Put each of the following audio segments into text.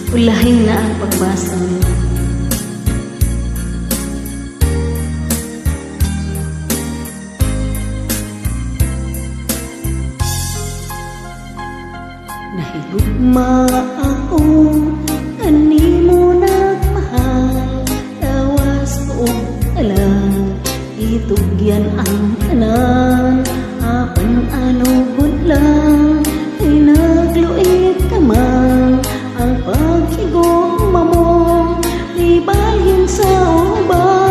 Ulahin na ang pagbasa mo. Nahigugma ako, kanimo nagmahal, tawas ko alam, itugyan ang tanan, apan anugod lang, ay nagluit ka man, ang paghigugma mo, di balhin sa uban.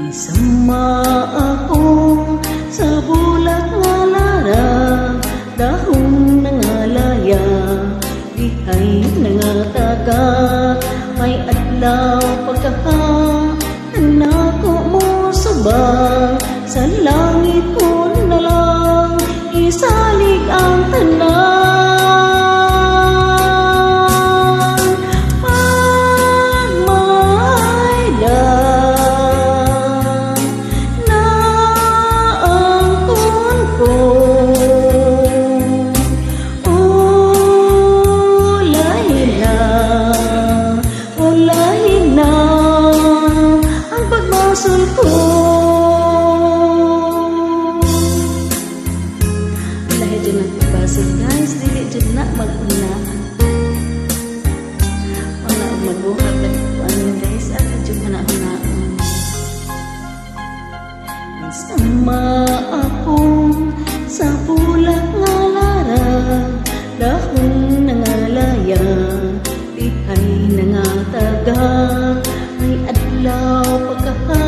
Isama ako sa bulat nga larang, dahon na nga laya, dihay na nga taga, may adlaw pagkaka, nako mo subang, sa langit ko na lang, isalig ang tanan. Guys, dili dyan na mag-unaan. Wala mag-buhat na kuanin guys, at dyan na-unaan. Isama ako sa bulat nga larang, dahon na nga laya, dihay na nga taga, may adlaw pagkaka,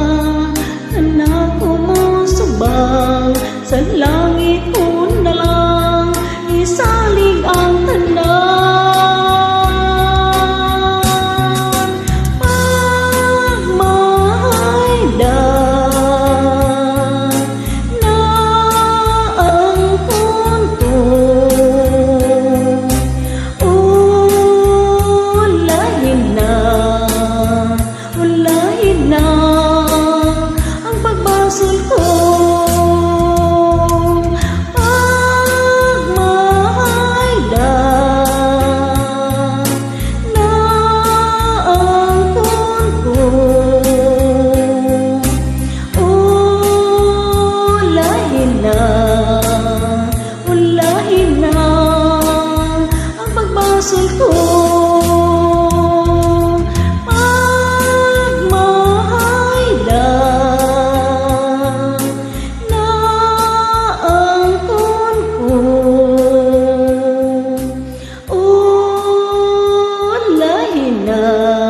nako mo subang, sa langit ko na lang, isalig ang tanan. Pagmahaydan na ang punto, ulahin na ang pagbasol ko. Ulahin na ang pagbasol ko. Pagmahaydan na ang kunko, ulahin na.